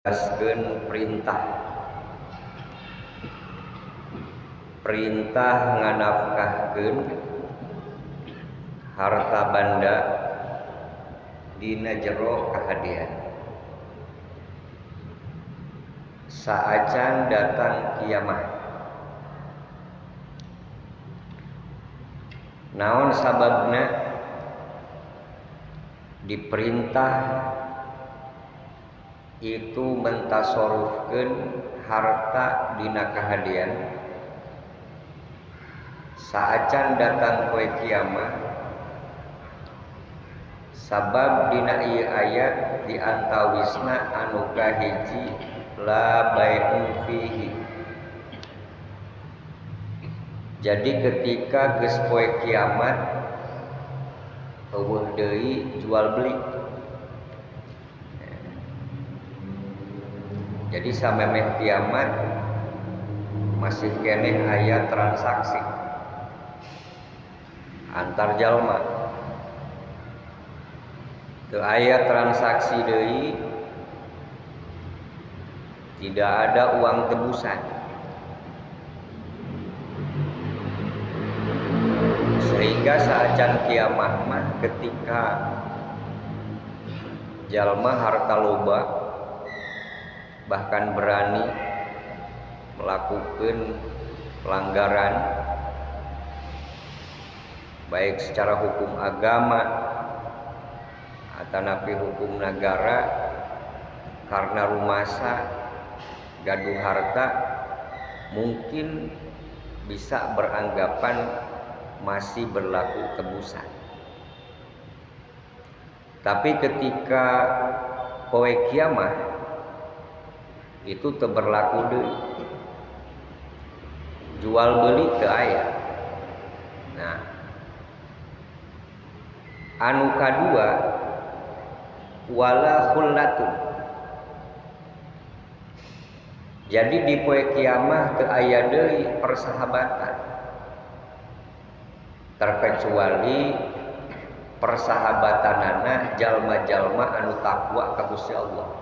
perintah nganafkahkeun harta banda dina jero kahadian saacan datang kiamat. Naon sababna diperintah itu mentasarufkeun harta dina kahadian saacan datang poe kiamat. Sabab dina ieu ayat diantawisna anu kahiji la bai'un fihi. Jadi ketika geus poe kiamat eueuh deui jual beli. Jadi samemeh kiamat masih keneh aya transaksi antar jalma. Teu aya transaksi deui, tidak ada uang tebusan. Sehingga saacan kiamat mah ketika jalma harta loba bahkan berani melakukan pelanggaran baik secara hukum agama atanapi hukum negara karena rumasa gaduh harta, mungkin bisa beranggapan masih berlaku tebusan. Tapi ketika poe kiamat itu teu berlaku deui. Jual beli teu aya. Nah, anu kadua wala khullatun. Jadi di poe kiamat teu aya deui persahabatan, terkecuali persahabatanana jalma-jalma anu takwa ka Gusti Allah.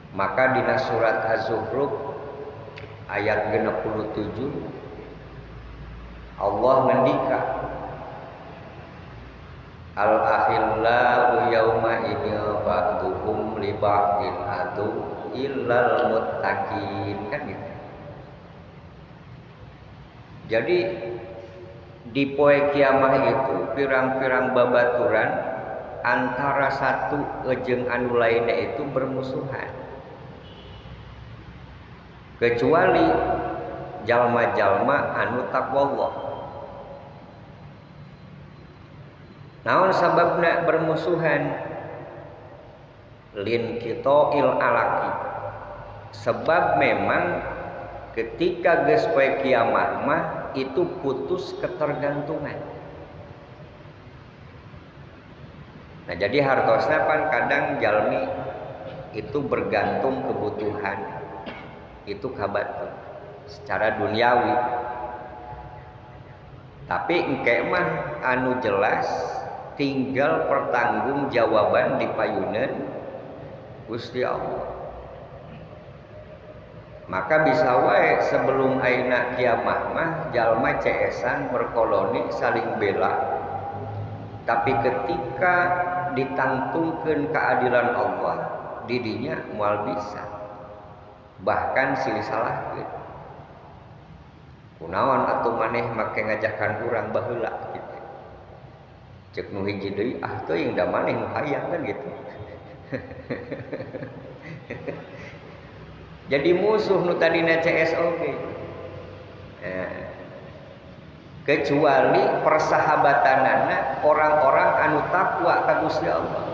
Maka dina surat Az-Zukhruf ayat 67 Allah ngendika al-akhillau yauma idil ba'duhum li ba'din adu illal muttaqin, kan gitu. Jadi di poe kiamah itu pirang-pirang babaturan antara satu jeung anu lainnya itu bermusuhan, kecuali jalma-jalma anu taqwallah. Naon sababna bermusuhan? Lin qita'il alaqi. Sebab memang ketika geus poe kiamat mah itu putus ketergantungan. Nah, jadi hartosna pan kadang jalmi itu bergantung kebutuhan itu kabatur secara duniawi. Tapi engke mah anu jelas tinggal pertanggungjawaban di payuneun Gusti Allah. Maka bisa wae sebelum ayeuna kiamat mah jalma ceesan berkoloni saling bela. Tapi ketika ditangtungkeun keadilan Allah didinya moal bisa bahkan silih salahkeun. Kunaon atuh maneh make ngajakan urang baheula gitu. Cek nu hiji deui teuing da maneh nu hayang kan gitu. Jadi musuh nu tadina CSOG. Kecuali persahabatanana orang-orang anu takwa ka Gusti Allah.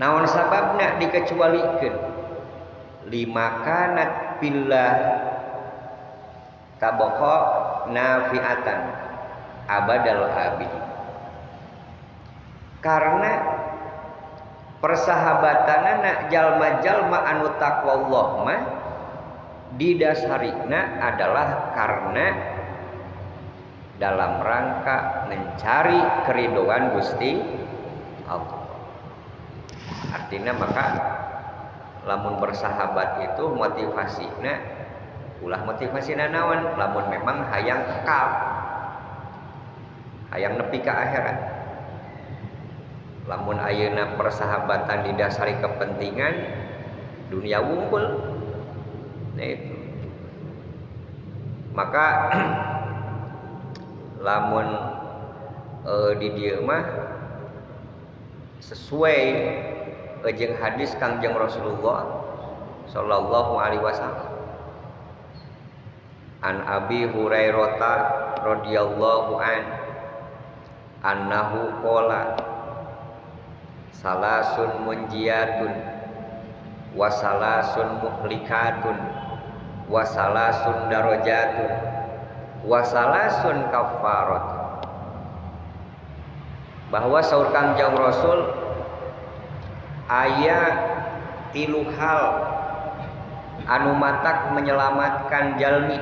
Naon sababna dikecualikeun? Lima kanat billah tabaqo nafiatan abadal abid. Karena persahabatanana jalma-jalma anu taqwallah mah didasarina adalah karena dalam rangka mencari keridhaan Gusti Allah. artinya maka lamun bersahabat itu motivasina ulah motivasina naon lamun memang hayang kekal hayang nepi ka akhirat. Lamun ayeuna persahabatan didasari kepentingan dunia wungkul nah itu maka lamun di dieu mah sesuai jeung hadis Kangjeng Rasulullah sallallahu alaihi wasallam an Abi Hurairah radhiyallahu annahu qala salasun munjiyatun wa salasun muhlikatun wa salasun darajatun wa salasun kafaratun. Bahwa saur Kangjeng Rasul aya 3 hal anu matak menyelamatkan jalmi,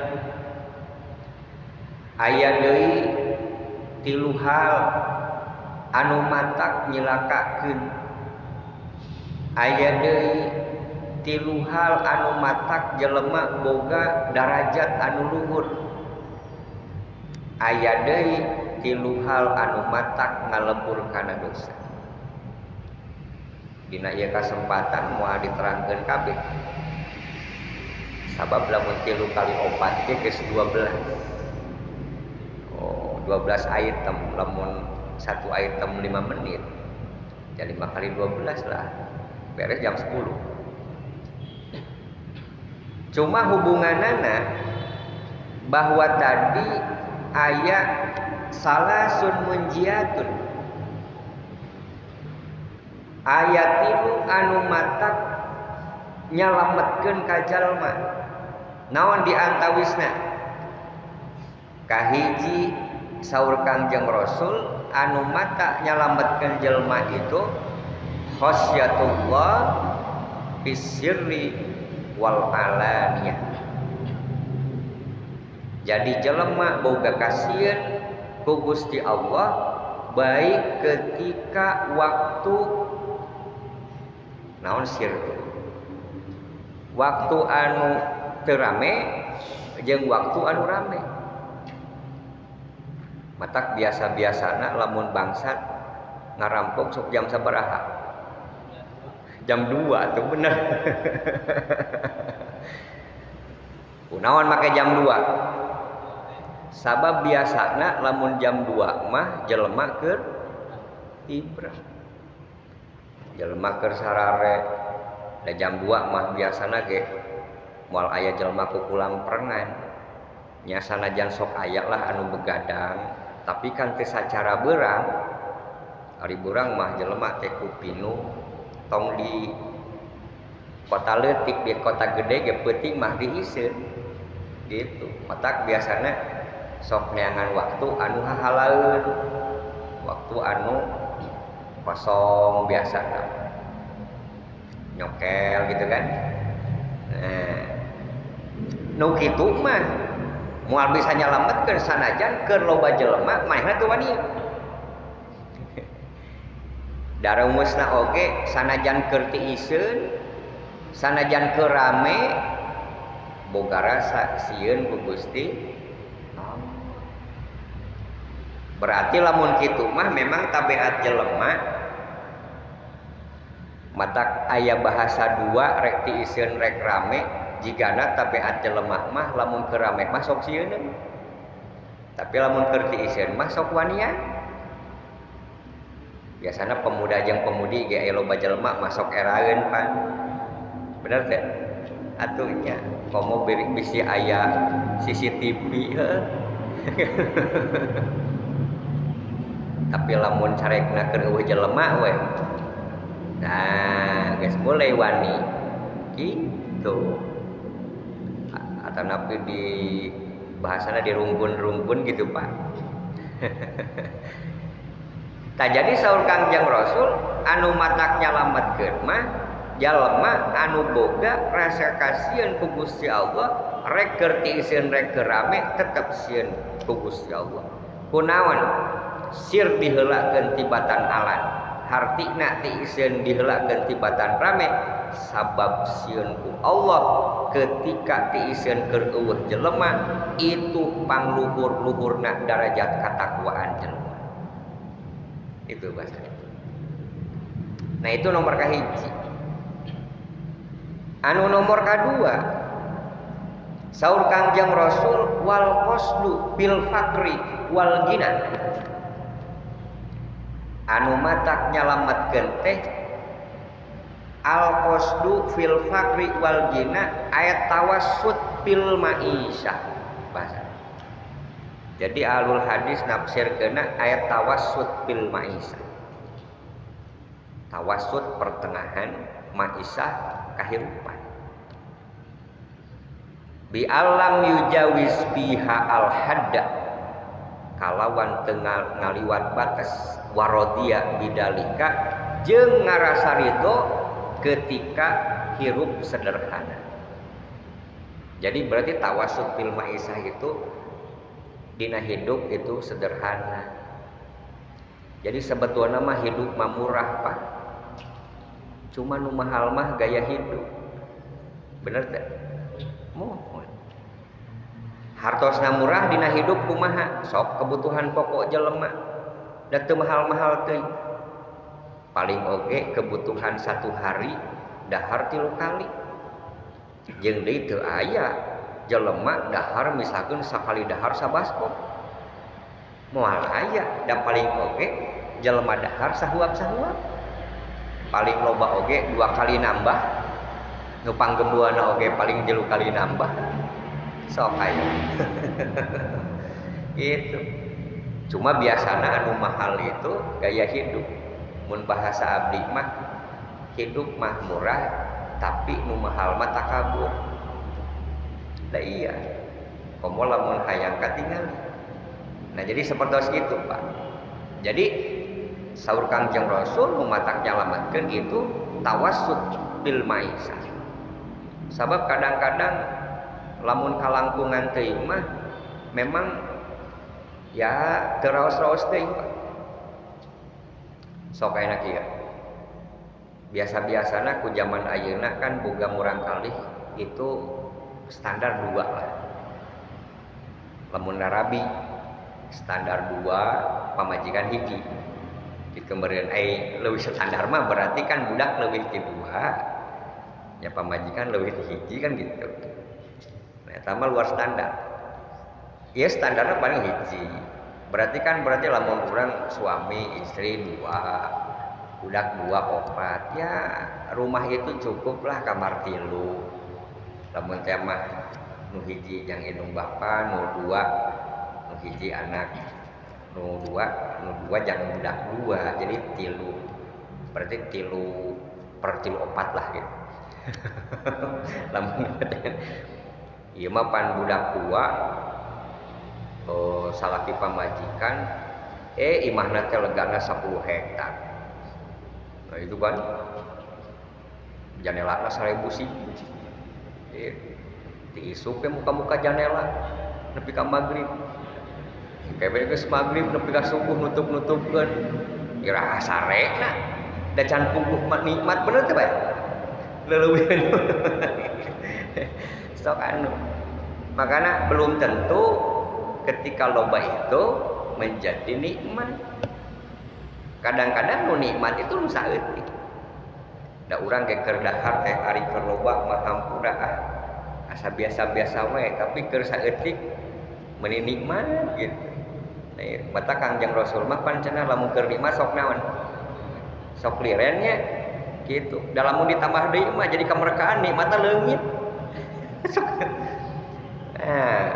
aya deui 3 hal anu matak nyelakakeun, aya deui 3 hal anu matak jelema boga darajat anu luhur, aya deui 3 hal anu matak ngalebur kana dosa. Dina ieu kasempatan moal diterangkeun kabeh. Sabab lamun 3 kali 4 ge geus 12. 12 item, lamun 1 item 5 menit. Jadi 5 kali 12 lah. Beres jam 10. Cuma hubunganana bahwa tadi aya salasun munjiyatun, aya 3 anu matak nyalametkeun ka jalma. Naon di antawisna? Kahiji saur Kangjeng Rasul anu matak nyalametkeun jelma itu khasyatullah bisirri wal alaniyah. Jadi jelema boga kasieun ku Gusti Allah baik ketika waktu naon sir waktu anu teu rame jeung waktu anu rame. Matak biasa-biasana lamun bangsat ngarampok sok jam sabaraha? Jam 2 tuh bener. Kunaon make jam 2? Sabab biasana lamun jam 2 mah jelema keur ibrah. Jelema keur sarare. Da jam 2 mah biasana ge moal aya jelema kukulang perengan. Nya sanajan sok aya lah anu begadang, tapi kan teu sacara beurang. Ari beurang mah jelema teh kupinu tong di kota leutik di kota gede ge peuting mah diiseun. Gitu. Matak biasana sok neangan waktu anu hahalaeun, waktu anu kosong biasa nyokel gitu kan. Nah, nu kitu mah moal bisa nyalametkeun sanajan keur loba jelema manehna teu wani. Darumusna oge sanajan keur tiiseun, sanajan keur rame boga rasa sieun ku Gusti. Berarti lamun kitu mah memang tabiat jelema matak aya bahasa 2 rek tiiseun rek rame jigana tabiat jelema mah lamun keur rame mah sok sieun. Tapi lamun keur tiiseun mah sok wanian. Biasana pemuda jeung pemudi ge aya loba jelema mah sok eraeun pan. Bener teh? Atuh nya komo bisi aya CCTV heuh. Tapi lamun carekna keur eueuh jelema we. Nah, geus mulai wani. Gitu. Atau napi di bahasana dirungkun-rungkun gitu, Pak. Tah jadi saur Kangjeng Rasul anu matak nyalametkeun mah jalma anu boga rasa kasieun ku Gusti Allah rek keur tiiseun rek keur rame tetep sieun ku Gusti Allah. Kunaon? Sir diheulakeun tibatan alan. hartina ti isieun diheula gantibatan rame sabab sieun ku Allah ketika ti isieun keur eueuh jelema itu pangluhur-luhurna darajat katakwaan jelema. Itu bahasa. Nah itu nomor kahiji. Anu nomor kadua, saur Kangjeng Rasul wal qasdu bil fakri wal gina. Anu matak nyalametkeun teh al qasdu fil fakri wal gina ayat tawassut bil ma'isyah bahasa. Jadi alul hadis nafsirkeunna ayat tawassut bil ma'isyah. Tawassut pertengahan, ma'isyah kahirupan. Bi alam yujawiz biha al hadda kalawan tengah ngaliwat batas warodia bidalika jeung ngarasa ridho ketika hirup sederhana. Jadi berarti tawassut bil ma'isyah itu dina hidup itu sederhana. Jadi sebetulnya mah hidup mah murah Pak. Cuma nu mahal mah gaya hidup. Bener teh? Mohon. Hartosna murah dina hidup kumaha? Sok kebutuhan pokok jelema. Da teu mahal-mahal teuing. Paling oge kebutuhan satu hari dahar 3 kali. Jeung deui teu aya jelema dahar misalkeun sakali dahar sabaskom. Moal aya da paling oge jelema dahar sahuap-sahuap. Paling loba oge 2 kali nambah. Nu panggembuana oge paling 3 kali nambah. Sok aya. Gitu. Cuma biasana anu mahal itu gaya hidup. Mun bahasa abdi mah hidup mah murah tapi nu mahal mah takabur. Lah iya. Komo lamun hayang katingali. Nah jadi seperti itu Pak. Jadi saur Kangjeng Rasul matak nyalametkeun itu tawassut bil ma'isyah. Sabab kadang-kadang lamun kalangkungan teuing mah memang ya teu raos-raos teuing Pak. Sok ayeuna kieu. Biasa-biasana ku zaman ayeuna kan boga murang kalih itu standar 2 lah. Lamun narabi standar 2 pamajikan hiji. Di kemudian leuwih standar mah berarti kan budak leuwih ti 2. Ya pamajikan leuwih ti hiji kan gitu. Nah, eta mah luar standar. Ya standarnya paling hiji. Berarti lamun urang suami istri 2, budak 2 4. Ya rumah itu cukuplah kamar 3. Lamun teh mah nu hiji jang indung bapa, nu 2 nu hiji anak, nu dua jangan budak 2, jadi 3. Berarti 3/4 lah gitu. Lamun ieu mah pan budak 2 salaki pamajikan imahna teh legana 10 hektar. Nah itu kan janelana 1000 sih. Diisuk ke muka-muka janela nepi ka magrib. Kebe geus magrib nepi ka subuh nutup-nutupkeun. Iraha sarena da can puguh nikmat bener teh bae. Leuweuhan. Sok anu. Makana belum tentu ketika loba itu menjadi nikmat. Kadang-kadang nu nikmat itu nu saeutik. Da urang ge keur dahar teh ari keur loba mah hampura asa biasa-biasa we tapi keur saeutik meuni nikmat gitu. Nah, mata Kangjeng Rasul mah pancena lamun keur nikmat sok naon? Sok lirennya gitu. Da lamun ditambah deui mah jadi kamerkaan nikmatna leungit. Nah,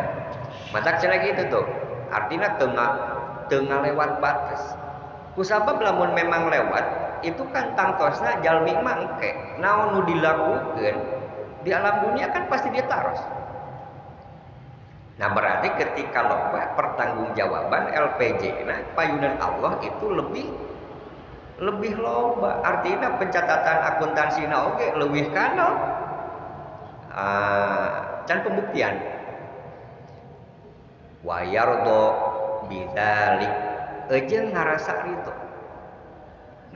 mata cenah gitu tuh. Artinya teu ngalewat batas. Kusabab lamun memang lewat itu kan tangtosna jalmi mah engke. Naon nu dilakukeun di alam dunia kan pasti dia taros. Nah berarti ketika loba pertanggungjawaban LPJ nah payunan Allah itu lebih loba. Artinya pencatatan akuntansina oge leuwih kana can pembuktian. Wa yardo bidzalik jeung ngarasa ridho.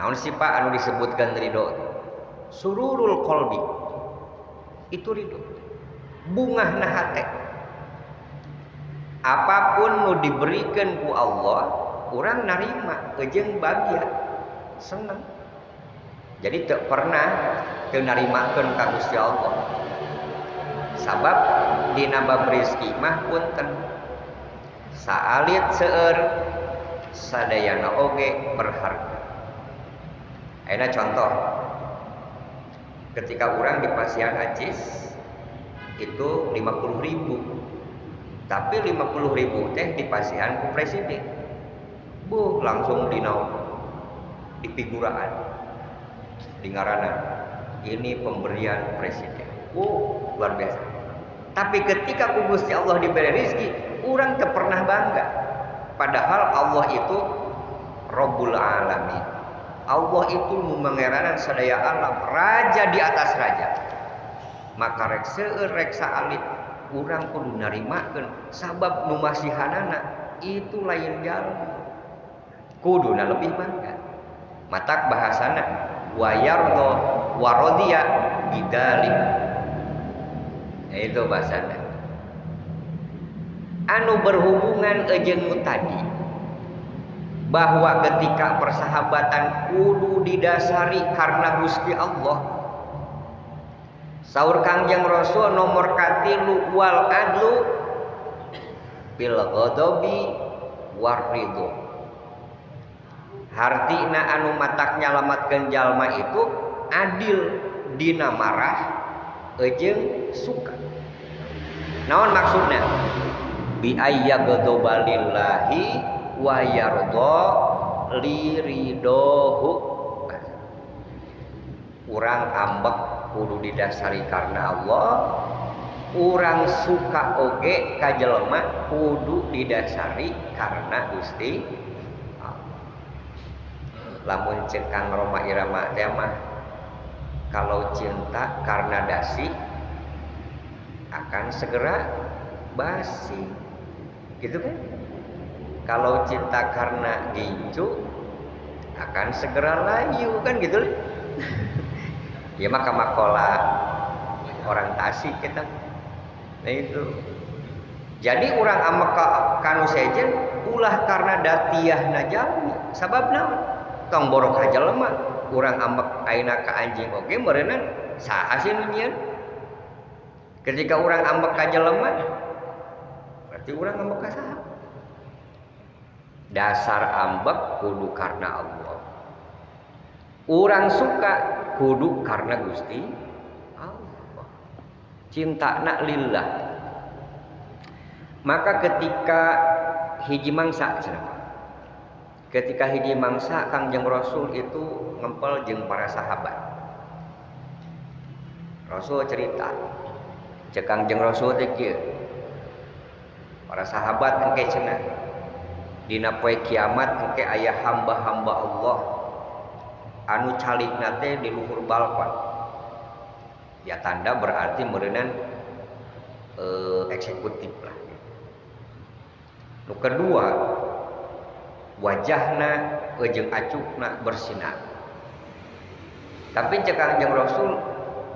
Naon sifat anu disebutkan ridho? Sururul qalbi. Itu ridho. Bungahna hate. Apapun nu diberikan ku Allah, urang narima, jeung bahagia, senang. Jadi tak pernah teu narimakeun ka Gusti Allah. Sabab dina bab rezeki mah punten. Saalit seueur sadayana oge berharga. Ayeuna contoh, ketika orang di Pasian Acis itu 50.000, tapi 50.000 teh dipasihan ku presiden, langsung di figuraan, di ngaranna ini pemberian presiden, luar biasa. Tapi ketika ku Gusti Allah diberi rezeki, orang teu pernah bangga, padahal Allah itu Rabbul Alamin. Allah itu mengeranan sadaya alam, raja di atas raja. Maka rek seueur rek saalit urang kudu narimakeun sabab nu masihanana itu lain jalma. Kuduna lebih bangga. Matak bahasana wa yardo wa radiya bidzalik. Itu bahasana. Anu berhubungan jeung tadi, bahwa ketika persahabatan kudu didasari karena Gusti Allah. Saur Kangjeng Rasul nomor katilu wal adlu bil ghadabi war ridho. Hartina anu matak nyalamatkeun jalma itu adil dina marah jeung suka. Naon maksudna? Bi ayyaghdabalillahi wa yarda liridohu. Urang ambek kudu didasari karena Allah, urang suka oge ka jelema kudu didasari karena Gusti Allah. Lamun ceuk Kang Roma Irama teh mah kalau cinta karena dasi akan segera basi, gitu kan? Kalau cinta karena gincu akan segera layu, kan gitu. Ya maka makola orang Tasik kita. Nah itu. Jadi orang amak kanu sejen ulah karena datiahna jalmi. Sabab naon? Tong borok ka jelema, urang amak ayeuna ka anjing oge meureunna saha sih nu nyieun? Ketika orang amak ka jelema berarti urang amak ka saha? Dasar ambek kudu karena Allah. Urang suka kudu karena Gusti Allah. Cintana lillah. Maka ketika hiji mangsa Kangjeng Rasul itu ngempel jeung para sahabat. Rasul cerita, cek Kangjeng Rasul teh kieu. Para sahabat engke cenah dina poe kiamat engke aya hamba-hamba Allah anu calikna teh di luhur balkon. Ya tanda berarti meureunan eksekutif lah. Nu kedua, wajahna jeung acukna bersinar. Tapi cek Kangjeng Rasul,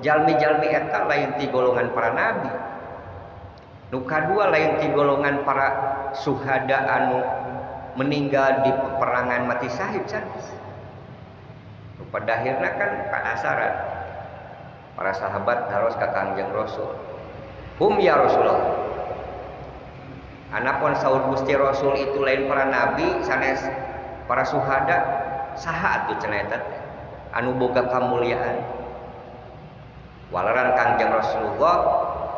jalmi-jalmi eta lain ti golongan para nabi. Nu kadua lain ti golongan para suhada anu meninggal di peperangan mati syahid sanes. Pada akhirnya kan penasaran para sahabat harus ka Kangjeng Rasul. Hum ya Rasulullah. Anapun saur Gusti Rasul itu lain para nabi sanes para suhada, saha atuh cenah eta anu boga kamulyaan. Walaran Kangjeng Rasulullah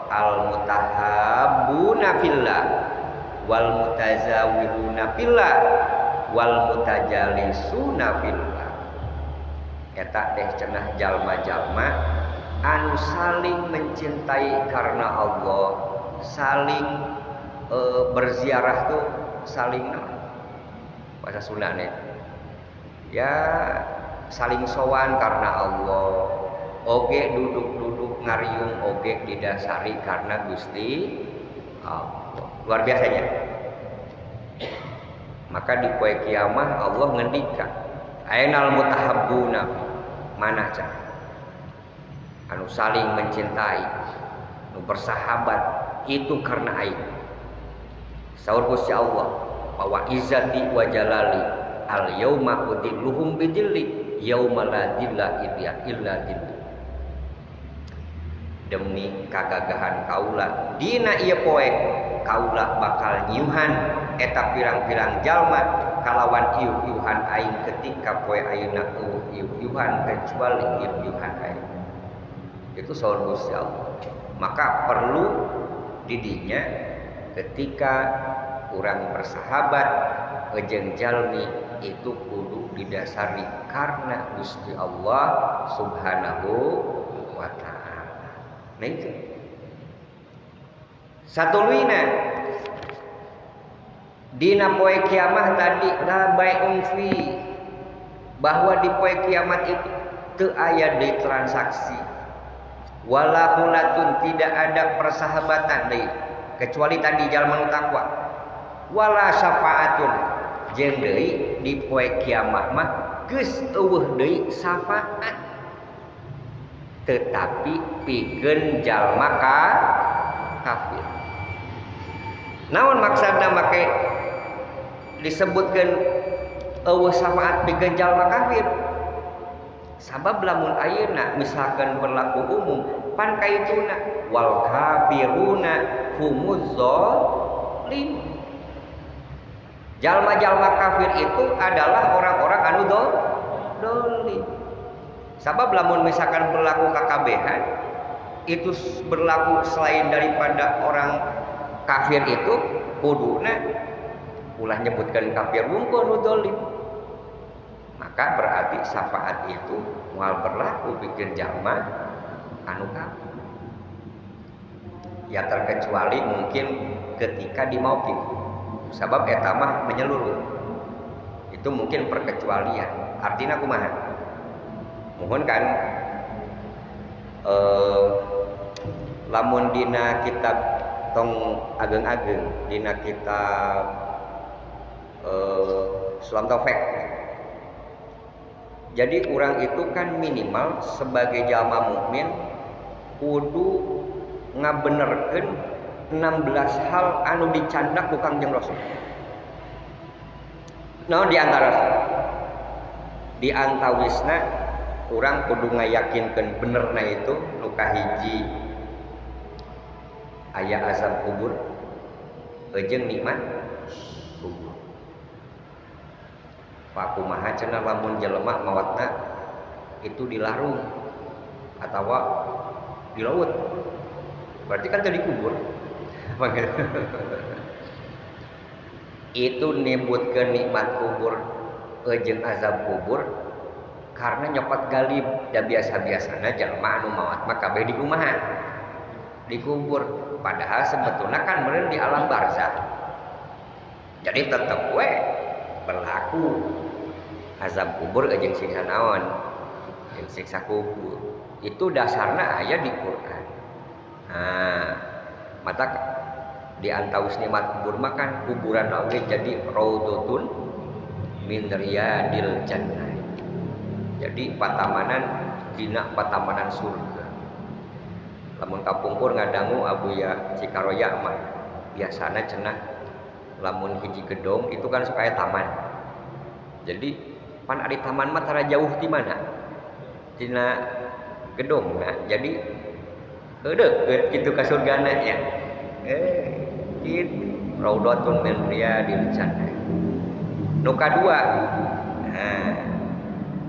al mutahabbuna fillah wal mutazawwiruna fillah wal mutajalisuna fillah. Eta teh cenah jalma-jalma anu saling mencintai karena Allah, saling berziarah tuh saling bahasa Sundanya ya saling sowan karena Allah, oge duduk-duduk ngariung oge didasari karena Gusti Allah. Luar biasanya. Maka di poe kiamah Allah ngendika Ainal mutahabbuna, mana cak anu saling mencintai, anu bersahabat itu karena aing. Saur Gusti Allah, bahwa izzati wa jalali al yauma udilluhum bidilli yauma la dilla illa dillu. Demi kagagahan kaula dina ieu poe kaula bakal nyiuhan eta pirang-pirang jalma kalawan iuh-iuhan aing ketika poe ayeuna iuh-iuhan kecuali iuh-iuhan aing. Itu saur Gusti Allah. Maka perlu didinya ketika urang bersahabat jeung jalmi itu kudu didasari karena Gusti Allah Subhanahu wa ta'ala. Nah itu satuluina dina poe kiamat tadi la bai'un fi, bahwa di poe kiamat itu teu aya deui transaksi, wala hulatun, tidak ada persahabatan deui kecuali tadi jalma nu takwa, wala syafaatun, jeung deui di poe kiamat mah geus eueuh deui syafaat, tetapi pikeun jalma kafir. Naon maksudna make disebutkeun eueuh syafaat pikeun jalma kafir? Sabab lamun ayeuna misalkan berlaku umum pan kaituna wal kafiruna humuz zalim. Jalma-jalma kafir itu adalah orang-orang anu dolim. Sabab lamun misalkan berlaku KKBH itu berlaku selain daripada orang kafir itu kuduna ulah nyebutkan kafir wungkul nu dolim, maka berarti syafaat itu moal berlaku bikin jalma anu kafir. Ya terkecuali mungkin ketika di mauqif, sabab eta mah menyeluruh, itu mungkin perkecualian. Artinya kumaha? Mohon kan lamun dina kitab tong ageng-ageng dina kitab Sulam Taufik. Jadi orang itu kan minimal sebagai jalma mukmin kudu ngabenerkeun 16 hal anu dicandak ku Kangjeng Rasul. Nah di antawisna urang kudu ngayakinkeun benerna itu nu kahiji aya azab kubur jeung nikmat kubur. Pak kumaha cenah lamun jelema mawatna itu dilarung atawa di laut, berarti kan tadi kubur. Itu nyebutkeun nikmat kubur jeung azab kubur karena nyopot galib dan biasa-biasana jalma anu maot mah kabeh di kumaha? Dikubur. Padahal sebetulnya kan meureun di alam barzakh. Jadi tetep we berlaku azab kubur jeung siksa naon? Jeung siksa kubur. Itu dasarna aya di Quran. Nah, mata di antaus nikmat kubur mah kan kuburan oge jadi raudhatun min riyadil jannah. Jadi patamanan dina patamanan surga. Lamun kapungkur ngadangu abuya Cikaroya mah biasana cenah lamun hiji gedong itu kan supaya taman. Jadi pan ari taman mah tara jauh di mana? Dina gedong. Nah, jadi deukeut kitu ka surgana nya. Kitu raudhatun min riyadil jannah. Nu kadua,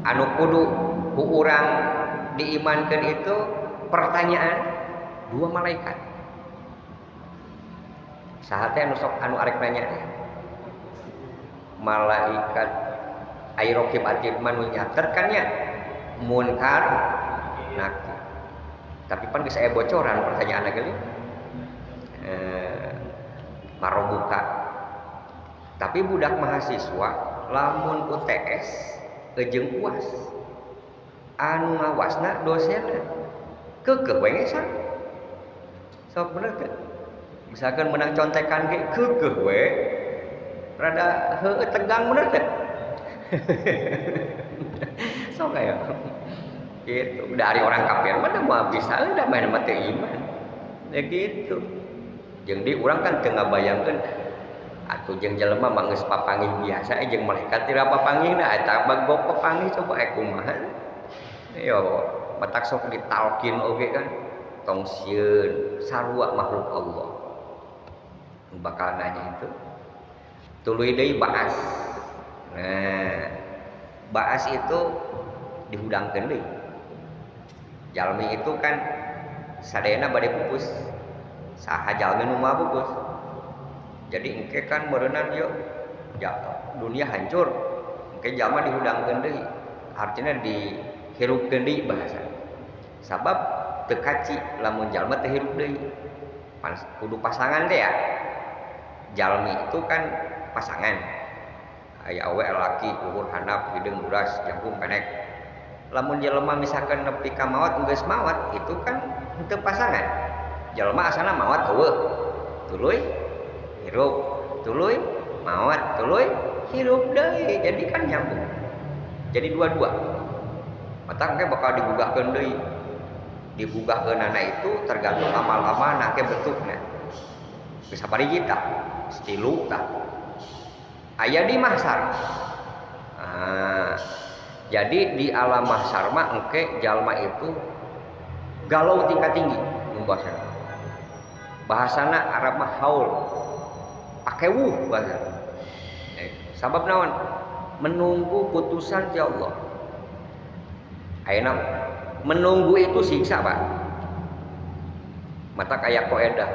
anu kudu ku urang diimankeun itu pertanyaan dua malaikat. Saha teh anu sok anu arek nanya? Malaikat ai raqib atid manu nyatet kan nya munkar nakir. Tapi pan geus aya bocoran pertanyaan geuli. Marobuka. Tapi budak mahasiswa lamun UTS jeung UAS anu ngawasna dosenna keukeuh we ngesan sok bener teh misalkan menang contekan ge keukeuh we rada heueuh tegang bener teh kayak gitu. Dari orang kafir mana mau bisa udah main mati iman. Ya gitu. Jeung di urang kan teu ngabayangkeun atuh jeung jelema mah geus papangih biasa jeung malaikat teu papangihna eta bagok papangih coba kumaha. Yo batak sok ditalkin oge kan tong sieun sarua makhluk Allah. Bakal nanya itu. Tuluy deui baas. Nah, baas itu dihudangkeun deui. Jalmi itu kan sadayana bade pupus. Saha jalmi nu moal pupus. Jadi engke kan meureunna ieu dunia hancur. Engke jalma dihudangkeun deui. Artinya dihirupkeun deui bahasa. Sabab teu kaci lamun jalma teu hirup deui. Kudu pasangan teh ya. Jalmi itu kan pasangan. Aya awe laki, luhur handap, hideung uras, jangkung pendek. Lamun jelema misalkan nepi ka maot geus maot, itu kan henteu pasangan. Jelema asalna maot heueuh. Tuluy hirup, tuluy maot, tuluy hirup deui. Jadi kan nyambung. Jadi dua-dua. Mata engke bakal digugahkeun deui. Digugahkeunana itu tergantung amal-amalna ke bentukna. Bisa parigi tah, stilu tah. Aya di mahsyar. Jadi di alam mahsyar mah engke jalma itu galau tingkat tinggi bahasana. Bahasana Arab mah haul. Pakewuh bahasa. Sabab naon? Menunggu putusan ti Allah. Ayeuna menunggu itu siksa, Pak. Mata kayak qaedah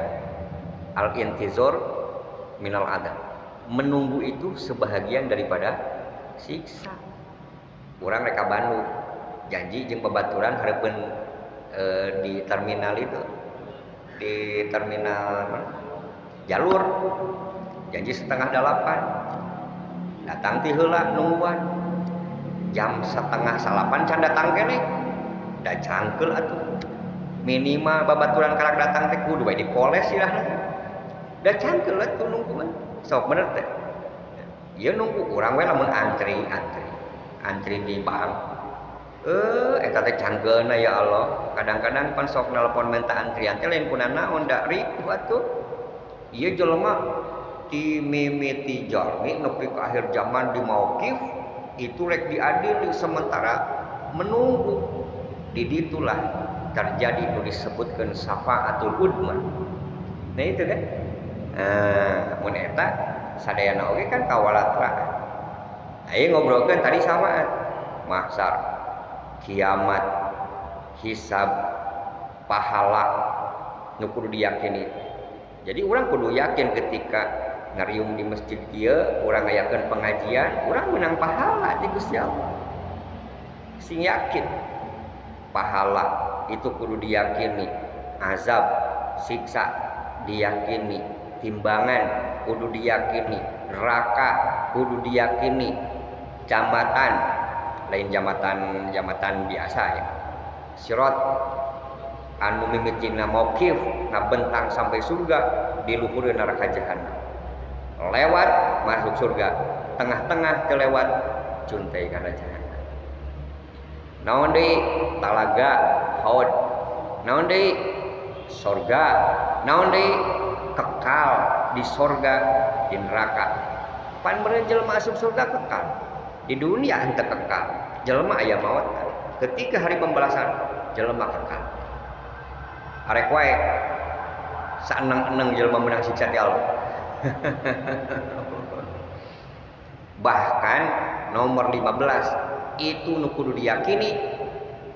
al-intizar minal adab. Menunggu itu sebahagian daripada siksa. Urang reka Bandung janji jeung babaturan hareupeun di terminal itu. Di terminal jalur janji 7:30. Datang ti heula nungguan. Jam 7:30 can datang keneh. Da cangkeul atuh. Minimal babaturan karak datang teh kudu bae dipoles sirahna. Da cangkeul atuh nungguan. Sok bener teh. Ieu nunggu urang we lamun antri di bank. Eta teh cangkeulna ya Allah. Kadang-kadang pan sok nelpon minta antrian teh lain puna naon da ripuh atuh. Ieu jelema ti mimiti jalmi nepi ka akhir zaman di mauqif itu rek diadili sementara menunggu. Di ditulah terjadi nu disebutkeun syafaatul udma. Nah itu kan. Mun eta sadayana oge kan kawalatra. Ayo ngobrolkeun tadi syafaat, mahsyar, kiamat, hisab, pahala nu kudu diyakini. Jadi urang kudu yakin ketika ngariung di masjid ieu, urang ngayakeun pengajian, urang menang pahala di Gusti Allah. Sing yakin pahala itu kudu diyakini, azab, siksa diyakini, timbangan kudu diyakini, neraka kudu diyakini, jambatan lain jambatan biasa ya. Sirat anu mimitina mauqif ngabentang sampai surga di luhureun neraka jahanam. Lewat masuk surga, tengah-tengah teu lewat cuntei kana jahanam. Naon deui talaga haud, naon deui surga, naon deui kekal di surga di neraka. Pan meureun jelema asup surga kekal. Di dunia henteu kekal. Jelema aya maot. Ketika hari pembalasan jelema kekal. Arek wae saeneng-eneng jelema meunang siksa ti Allah. Bahkan nomor 15 itu nu kudu diyakini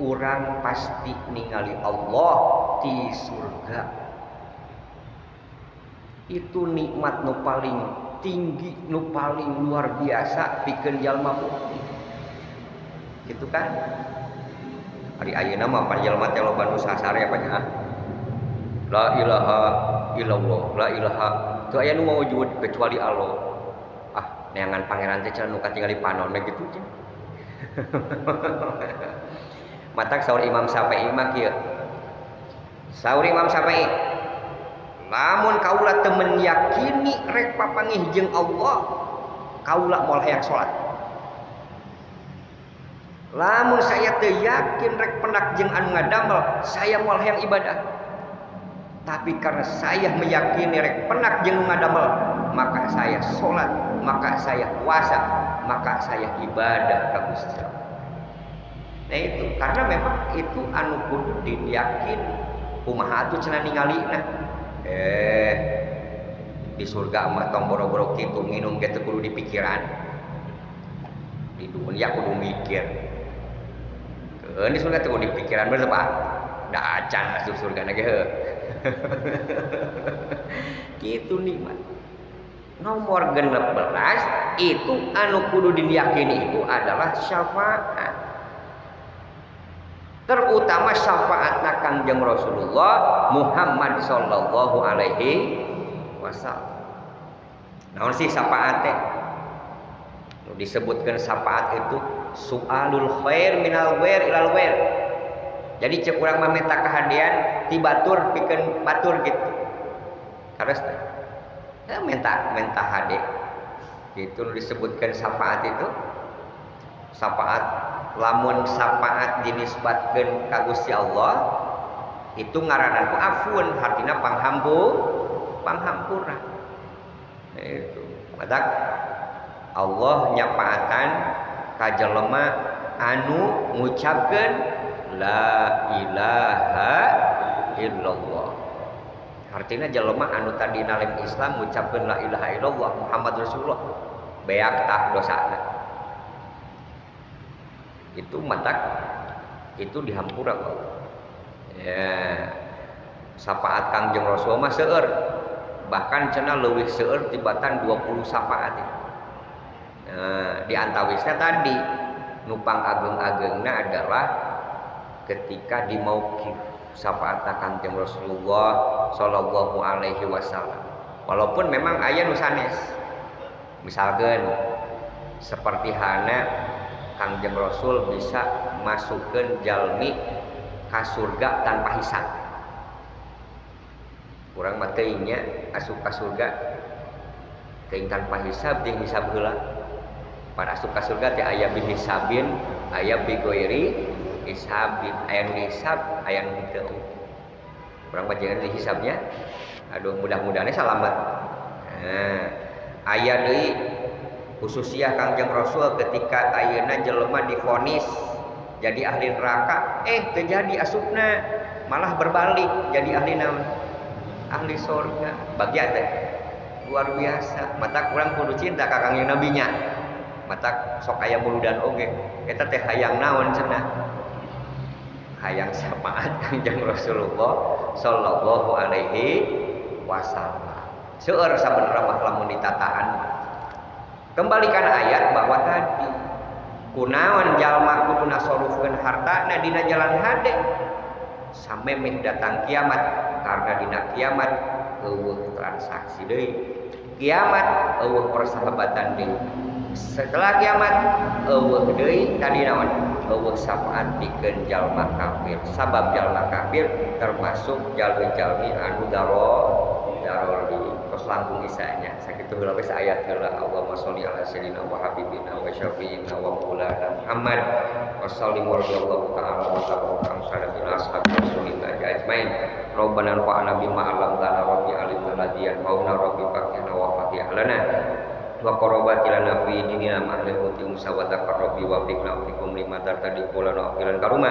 urang pasti ningali Allah di surga. Itu nikmat nu paling tinggi, nu paling luar biasa pikeun jalma mukmin. Gitu kan? Ari ayeuna mah pan jalma teh loba nu sasare apa nya? La ilaha illallah, la ilaha teu aya nu mawujud kecuali Allah. Ah, neangan pangeran teh cenah nu katingali panon gitu teh. Matak saur Imam Syafi'i mah kieu. Saur Imam Syafi'i, lamun kaula teu meyakini rek papangih jeung Allah, kaula moal hayang salat. Lamun saya teu yakin rek pendak jeung anu ngadamel, saya moal hayang ibadah. Tapi karena saya meyakini rek pendak jeung ngadamel, maka saya salat, maka saya puasa, maka saya ibadah ka Gusti Allah. Nah itu karena memang itu anu kudu diyakin. Kumaha atuh cenah ningalina? Di surga mah tong boro-boro kitu nginum ge teu kudu dipikiran. Di dunia kudu mikir. Di surga teu kudu dipikiran bener Pak. Da acan asup surga na ge heuh. Kitu nikmat. Nomor 16 itu anu kudu diyakini itu adalah syafaat. Terutama syafaatna Kangjeng Rasulullah Muhammad sallallahu alaihi wasallam. Naon sih syafaat teh? Disebutkan syafaat itu su'alul khair minal wair ilal wair. Jadi cek urang mah minta kahadian ti batur pikeun batur gitu. Kares teh. Minta hade. Itu disebutkan syafaat itu. Syafaat lamun syafaat dinisbatkeun ka Gusti Allah itu ngaranna afun artina panghampura. Itu. Madak Allah nyapaatan ka jelema anu ngucapkeun la ilaha illallah. Artinya jelema anu tadi nalim Islam ngucapkeun la ilaha illallah Muhammad Rasulullah beak tah dosana. Itu matak itu dihampura kok. Ya. Syafaat Kangjeng Rasul mah seueur. Bahkan cenah leuwih seueur tibatan 20 syafaat. Di antawisnya tadi nupang ageng-agengna adalah ketika di mauqif syafaat Kangjeng Rasulullah sallallahu alaihi wasallam. Walaupun memang aya nu sanes. Misalkan seperti hana Kangjeng Rasul bisa masukkeun jalmi ka surga tanpa hisab. Urang mah teuing nya asup ka surga teuing tanpa hisab jeung hisab heula. Pada asup ka surga teh aya bi hisabin, aya bi ghairi hisabin, aya nu hisab, aya nu teu. Urang mah jangan dihisabnya. Aduh mudah-mudahan selamat. Nah, aya deui khususnya Kangjeng Rasul ketika ayeuna jelema divonis jadi ahli neraka, terjadi asupna malah berbalik jadi ahli naon? Ahli surga. Bagian teh luar biasa. Mata kurang kudu cinta ka Kangjeng Nabinya. Mata sok aya buludan oge. Eta teh hayang naon cenah? Hayang syafaat Kangjeng Rasulullah sallallahu alaihi wasallam. Seueur sabenerna mah lamun ditataan. Kembalikan ayat bahwa tadi kunaon jalma kudu nasorufkeun hartana dina jalan hade sampai meh datang kiamat, karena dina kiamat eueuh transaksi deui. Kiamat eueuh persahabatan deui. Setelah kiamat eueuh deui tadi naon? Eueuh syafaat pikeun jalma kafir. Sabab jalma kafir termasuk jalmi-jalmi anu daroli. Tos langkung isanya sakitu heula wis ayat heula Allahumma sholli ala sayyidina wa habibina wa syafiina wa maulana Muhammad wa sallim radhiyallahu ta'ala wa sallam sallallahu ashabi rasulillah ajmain. Rabbana anfa'na bima 'allamtana rabbi alimna ladiyan mauna rabbi faqihna wa faqih lana wa qarabati lana fi dinina ma'al huti musawata rabbi wa biqna fikum lima tartadi qulana aqilan karuma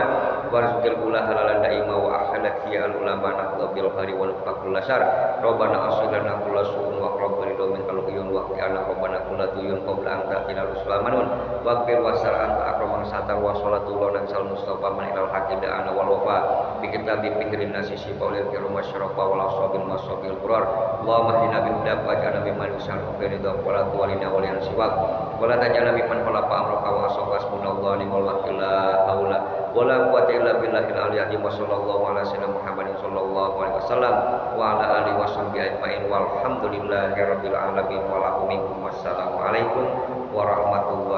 warzuqil kula halalan daima wa akhalat ya al ulama nahdu bil khari wal faqul lasar rabbana aslana kula su'un wa rabbana min qalbiyun wa qiyana rabbana kula tuyun qabla an ta'tina rusulamanun wa qir wa sar'an akraman satar wa salatu lana sal mustafa man ilal haqqi da'ana wal wafa bi kitabi fikrin nasisi qaulil kiram masyarafa wal asabil masabil qurar Allahumma hdina bil huda wa ja'alna mimman yusallu fi ridha wa walina walian siwak wala tajala mimman khalaqa amraka wa asqasbunallahu ni'mal wakil la haula wala quwwata illa billahil aliyyil wa sallallahu ala sayyidina Muhammadin sallallahu alaihi wasallam wa ala alihi washabbihi ajmain walhamdulillahi rabbil alamin wa lakum wassalamu alaikum warahmatullahi